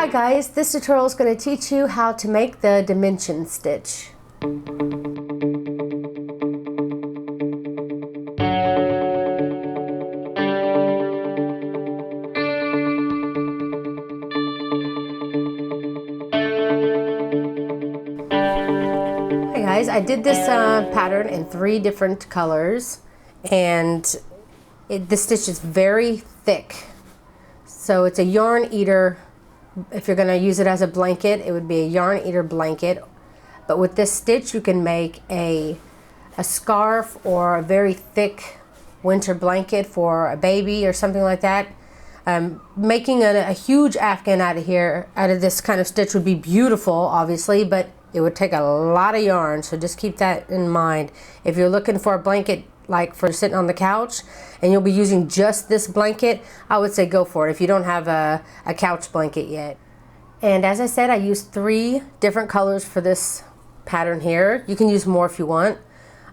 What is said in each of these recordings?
guys, this tutorial is going to teach you how to make the dimension stitch. Hey guys, I did this pattern in 3 different colors, and this stitch is very thick. So it's a yarn eater. If you're going to use it as a blanket, it would be a yarn eater blanket. But with this stitch, you can make a scarf or a very thick winter blanket for a baby or something like that. Making a huge afghan out of this kind of stitch would be beautiful, obviously, but it would take a lot of yarn. So just keep that in mind. If you're looking for a blanket like for sitting on the couch and you'll be using just this blanket, I would say go for it if you don't have a couch blanket yet. And as I said, I used 3 different colors for this pattern here. You can use more if you want.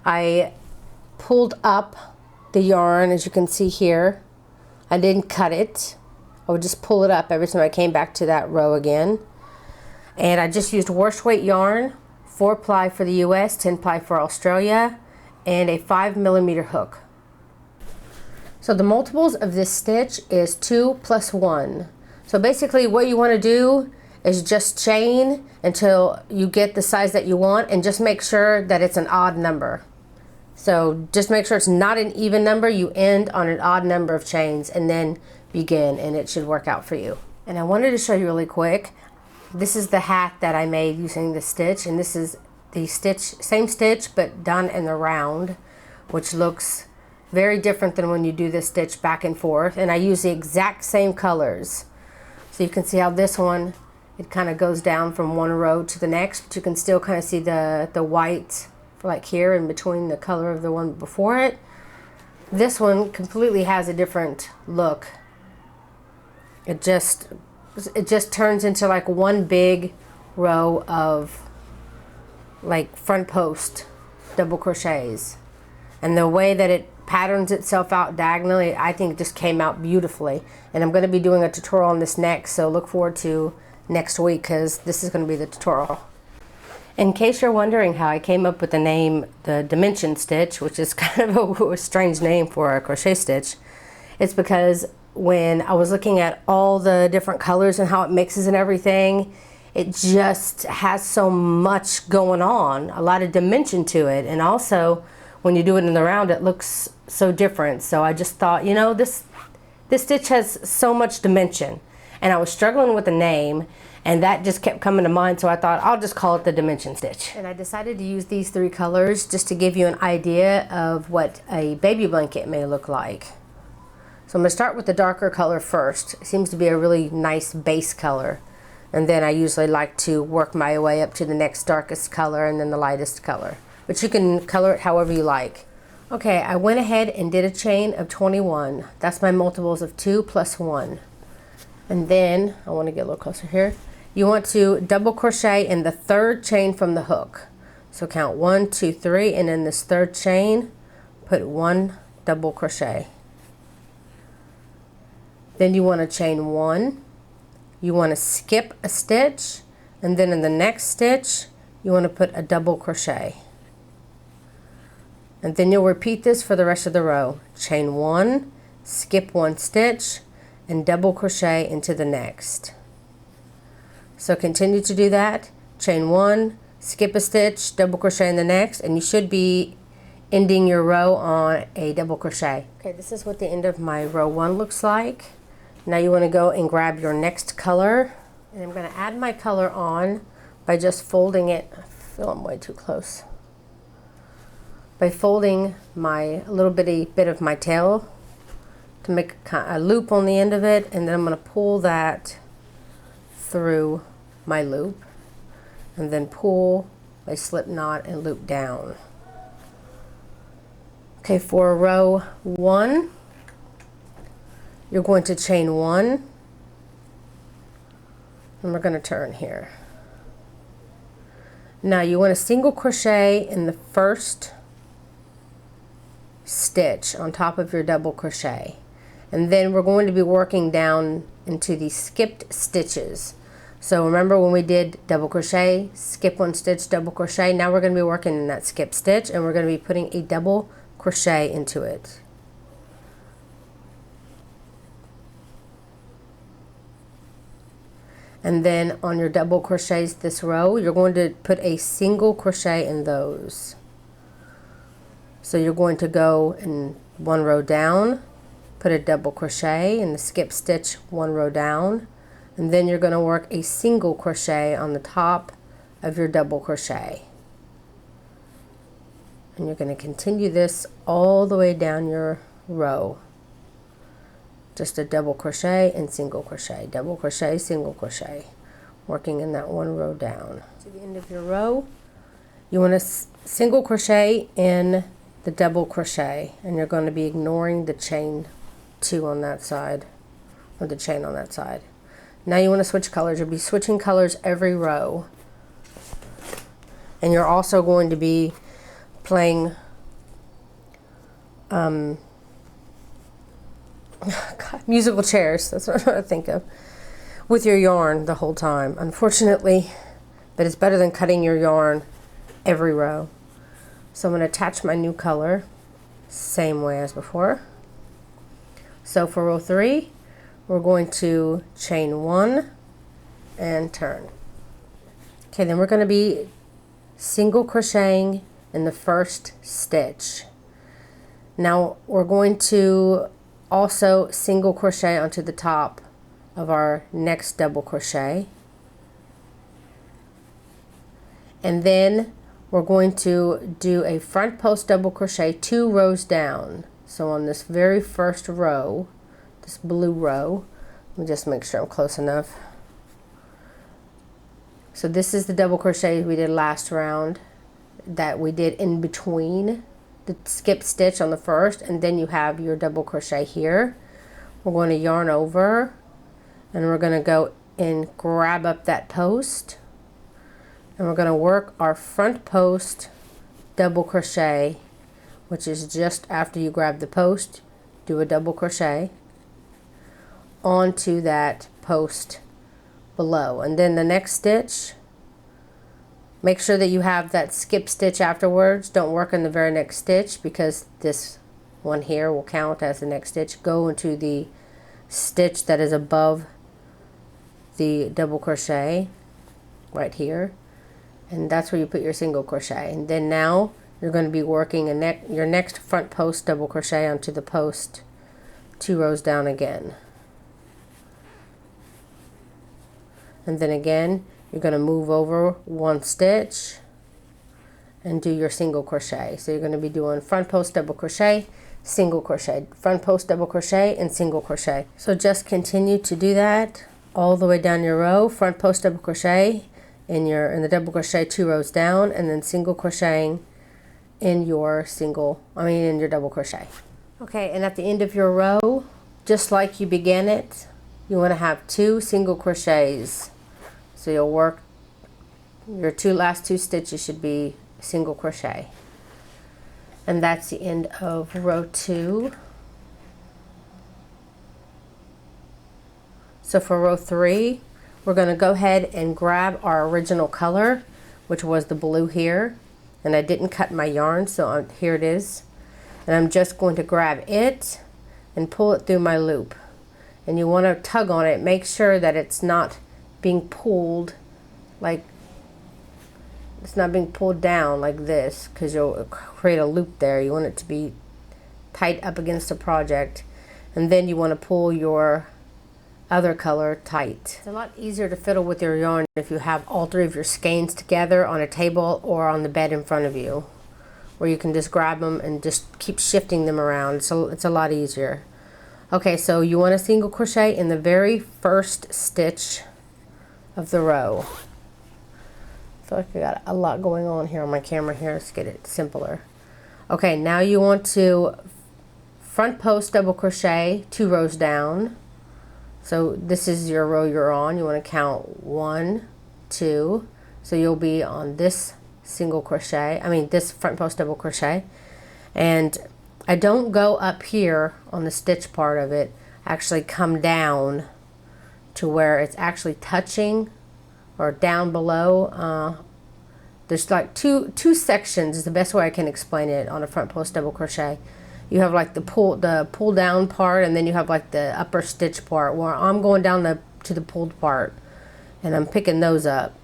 I pulled up the yarn, as you can see here. I didn't cut it. I would just pull it up every time I came back to that row again. And I just used wash weight yarn, 4 ply for the US, 10 ply for Australia, and a 5mm hook. So the multiples of this stitch is 2 plus 1. So basically what you want to do is just chain until you get the size that you want, and just make sure that it's an odd number. So just make sure it's not an even number. You end on an odd number of chains and then begin, and it should work out for you. And I wanted to show you really quick. This is the hat that I made using the stitch, and this is the same stitch but done in the round, which looks very different than when you do this stitch back and forth. And I use the exact same colors. So you can see how this one, it kind of goes down from one row to the next, but you can still kind of see the white like here in between the color of the one before it. This one completely has a different look. It just turns into like one big row of like front post double crochets, and the way that it patterns itself out diagonally, I think it just came out beautifully. And I'm going to be doing a tutorial on this next, so look forward to next week, because this is going to be the tutorial. In case you're wondering how I came up with the name, the dimension stitch, which is kind of a strange name for a crochet stitch, it's because when I was looking at all the different colors and how it mixes and everything, it just has so much going on, a lot of dimension to it. And also when you do it in the round, it looks so different. So I just thought, you know, this stitch has so much dimension, and I was struggling with the name, and that just kept coming to mind. So I thought I'll just call it the dimension stitch. And I decided to use these 3 colors just to give you an idea of what a baby blanket may look like. So I'm going to start with the darker color first. It seems to be a really nice base color. And then I usually like to work my way up to the next darkest color and then the lightest color. But you can color it however you like. Okay, I went ahead and did a chain of 21. That's my multiples of 2 plus 1. And then, I want to get a little closer here. You want to double crochet in the 3rd chain from the hook. So count 1, 2, 3, and in this 3rd chain, put 1 double crochet. Then you want to chain 1. You want to skip a stitch, and then in the next stitch you want to put a double crochet. And then you'll repeat this for the rest of the row. Chain 1, skip 1 stitch, and double crochet into the next. So continue to do that. Chain 1, skip a stitch, double crochet in the next, and you should be ending your row on a double crochet. Okay, this is what the end of my row 1 looks like. Now you want to go and grab your next color, and I'm going to add my color on by just folding it. I feel I'm way too close. By folding a little bit of my tail to make a loop on the end of it, and then I'm going to pull that through my loop, and then pull a slip knot and loop down. Okay, for row 1, you're going to chain 1, and we're going to turn here. Now you want to single crochet in the 1st stitch on top of your double crochet, and then we're going to be working down into the skipped stitches. So remember when we did double crochet, skip one stitch, double crochet, now we're going to be working in that skip stitch, and we're going to be putting a double crochet into it. And then on your double crochets this row, you're going to put a single crochet in those. So you're going to go in one row down, put a double crochet in the skip stitch, one row down, and then you're going to work a single crochet on the top of your double crochet. And you're going to continue this all the way down your row. Just a double crochet and single crochet, double crochet, single crochet, working in that one row down. To the end of your row, you want to single crochet in the double crochet, and you're going to be ignoring the chain 2 on that side, or the chain on that side. Now you want to switch colors. You'll be switching colors every row, and you're also going to be playing God, musical chairs, that's what I think of, with your yarn the whole time, unfortunately, but it's better than cutting your yarn every row. So I'm going to attach my new color, same way as before. So for row 3, we're going to chain 1 and turn. Okay, then we're going to be single crocheting in the first stitch. Now we're going to also single crochet onto the top of our next double crochet, and then we're going to do a front post double crochet 2 rows down. So on this very first row, this blue row, let me just make sure I'm close enough. So this is the double crochet we did last round, that we did in between the skip stitch on the first, and then you have your double crochet here. We're going to yarn over, and we're going to go and grab up that post, and we're going to work our front post double crochet, which is just after you grab the post, do a double crochet onto that post below, and then the next stitch, make sure that you have that skip stitch afterwards. Don't work in the very next stitch, because this one here will count as the next stitch. Go into the stitch that is above the double crochet right here, and that's where you put your single crochet. And then now you're going to be working your next front post double crochet onto the post 2 rows down again. And then again, you're going to move over 1 stitch and do your single crochet. So you're going to be doing front post double crochet, single crochet, front post double crochet, and single crochet. So just continue to do that all the way down your row, front post double crochet in the double crochet 2 rows down, and then single crocheting in your double crochet. Okay, and at the end of your row, just like you began it, you want to have 2 single crochets. So you'll work your last two stitches should be single crochet. And that's the end of row 2. So for row 3, we're going to go ahead and grab our original color, which was the blue here. And I didn't cut my yarn, so here it is. And I'm just going to grab it and pull it through my loop. And you want to tug on it. Make sure that it's not being pulled it's not being pulled down like this, because you'll create a loop there. You want it to be tight up against the project, and then you want to pull your other color tight. It's a lot easier to fiddle with your yarn if you have all 3 of your skeins together on a table or on the bed in front of you, where you can just grab them and just keep shifting them around. So it's a lot easier. Okay, so you want to single crochet in the very first stitch of the row. I feel like I got a lot going on here on my camera here. Let's get it simpler. Okay, now you want to front post double crochet 2 rows down. So this is your row you're on. You want to count 1, 2. So you'll be on this this front post double crochet. And I don't go up here on the stitch part of it. I actually come down to where it's actually touching or down below. There's like two sections is the best way I can explain it on a front post double crochet. You have like the pull down part, and then you have like the upper stitch part where I'm going down to the pulled part, and I'm picking those up.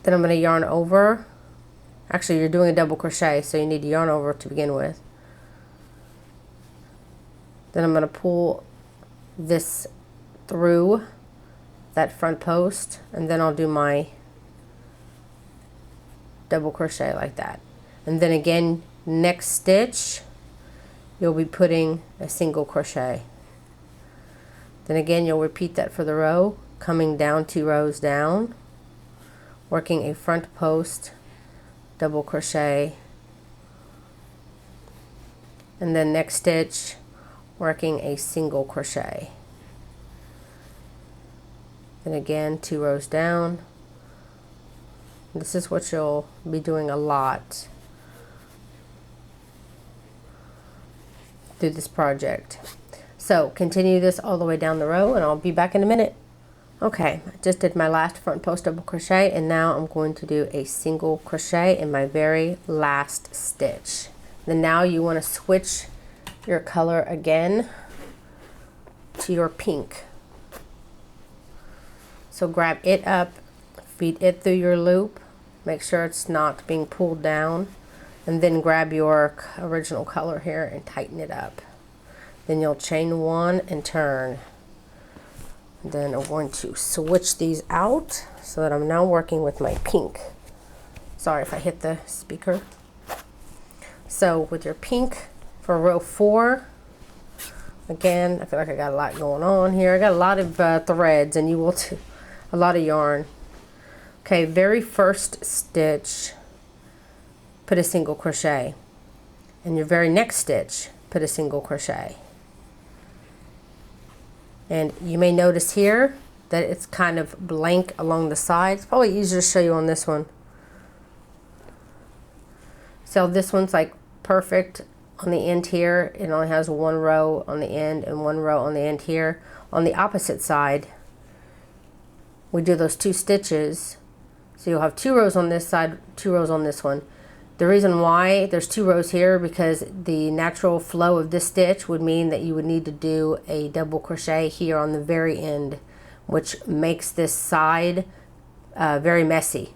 Then I'm going to yarn over. Actually, you're doing a double crochet, so you need to yarn over to begin with. Then I'm going to pull this through that front post, and then I'll do my double crochet like that. And then again, next stitch you'll be putting a single crochet. Then again, you'll repeat that for the row, coming down 2 rows down, working a front post double crochet, and then next stitch working a single crochet. Then again, 2 rows down. This is what you'll be doing a lot through this project. So continue this all the way down the row, and I'll be back in a minute. Okay, I just did my last front post double crochet, and now I'm going to do a single crochet in my very last stitch. Then now you want to switch your color again to your pink. So grab it up, feed it through your loop, make sure it's not being pulled down, and then grab your original color here and tighten it up. Then you'll chain 1 and turn. Then I'm going to switch these out so that I'm now working with my pink. Sorry if I hit the speaker. So with your pink for row 4, again, I feel like I got a lot going on here. I got a lot of threads, and you will too. A lot of yarn. Okay, very first stitch, put a single crochet. And your very next stitch, put a single crochet. And you may notice here that it's kind of blank along the sides. It's probably easier to show you on this one. So this one's like perfect on the end here. It only has 1 row on the end and 1 row on the end here. On the opposite side, we do those 2 stitches. So you'll have 2 rows on this side, 2 rows on this one. The reason why there's 2 rows here, because the natural flow of this stitch would mean that you would need to do a double crochet here on the very end, which makes this side very messy.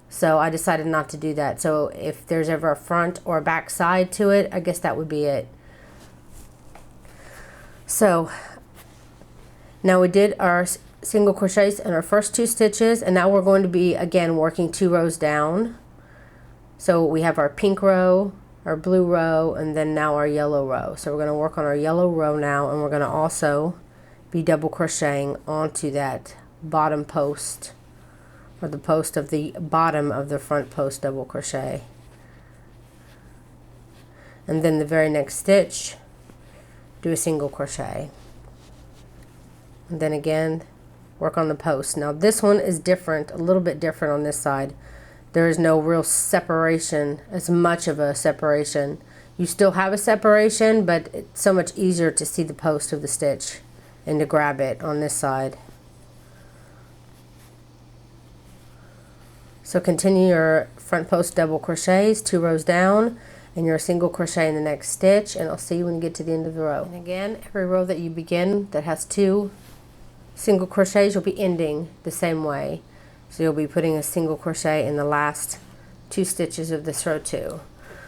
So I decided not to do that. So if there's ever a front or a back side to it, I guess that would be it. So now we did our single crochets in our first 2 stitches, and now we're going to be again working 2 rows down. So we have our pink row, our blue row, and then now our yellow row. So we're going to work on our yellow row now, and we're going to also be double crocheting onto that bottom post, or the post of the bottom of the front post double crochet. And then the very next stitch, do a single crochet. And then again, work on the post. Now this one is different, a little bit different on this side. There is no real separation, as much of a separation. You still have a separation, but it's so much easier to see the post of the stitch and to grab it on this side. So continue your front post double crochets, 2 rows down, and your single crochet in the next stitch, and I'll see you when you get to the end of the row. And again, every row that you begin that has 2 single crochets, you'll be ending the same way. So you'll be putting a single crochet in the last 2 stitches of this row too.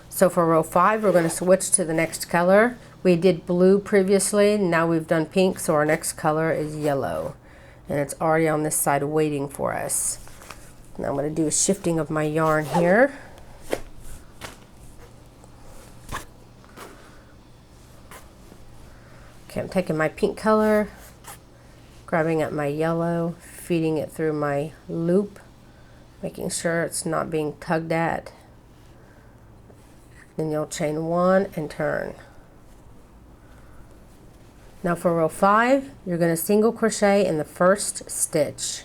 So for row 5, we're going to switch to the next color. We did blue previously, now we've done pink, so our next color is yellow. And it's already on this side waiting for us. Now I'm going to do a shifting of my yarn here. Okay, I'm taking my pink color, grabbing up my yellow, feeding it through my loop, making sure it's not being tugged at. Then you'll chain 1 and turn. Now for row 5, you're going to single crochet in the first stitch.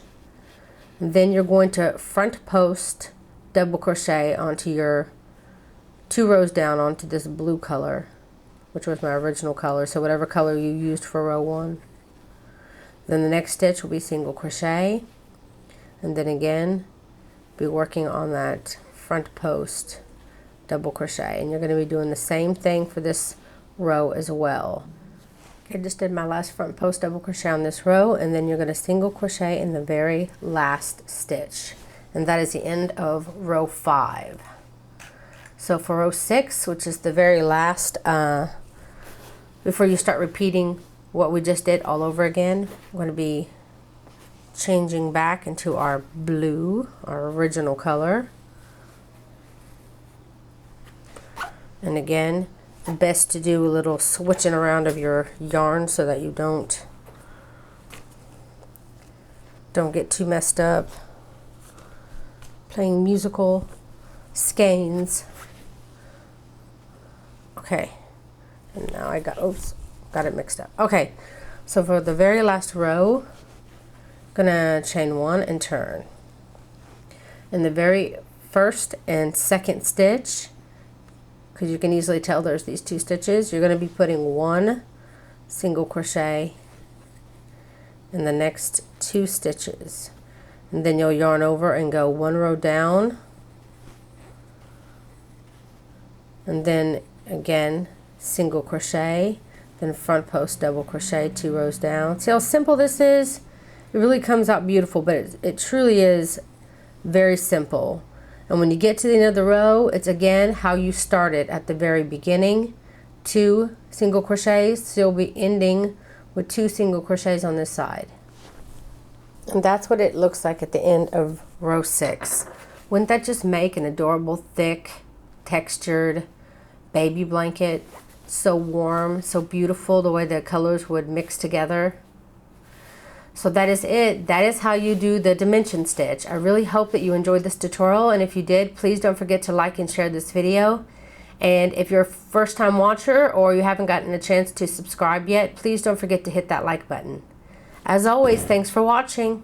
And then you're going to front post double crochet onto your 2 rows down onto this blue color, which was my original color, so whatever color you used for row 1. Then the next stitch will be single crochet, and then again be working on that front post double crochet, and you're going to be doing the same thing for this row as well. I just did my last front post double crochet on this row, and then you're going to single crochet in the very last stitch, and that is the end of row 5. So for row 6, which is the very last, before you start repeating what we just did all over again, I'm going to be changing back into our blue, our original color. And again, best to do a little switching around of your yarn so that you don't get too messed up. Playing musical skeins. Okay, and now I got it mixed up. Okay, so for the very last row, I'm gonna chain 1 and turn. In the very first and second stitch, because you can easily tell there's these 2 stitches, you're going to be putting 1 single crochet in the next 2 stitches, and then you'll yarn over and go 1 row down, and then again single crochet, then front post double crochet 2 rows down. See how simple this is? It really comes out beautiful, but it truly is very simple. And when you get to the end of the row, it's again how you started at the very beginning, 2 single crochets, so you'll be ending with 2 single crochets on this side. And that's what it looks like at the end of row 6. Wouldn't that just make an adorable, thick, textured baby blanket? So warm, so beautiful, the way the colors would mix together. So that is it. That is how you do the dimension stitch. I really hope that you enjoyed this tutorial, and if you did, please don't forget to like and share this video. And if you're a first-time watcher or you haven't gotten a chance to subscribe yet, please don't forget to hit that like button. As always, thanks for watching.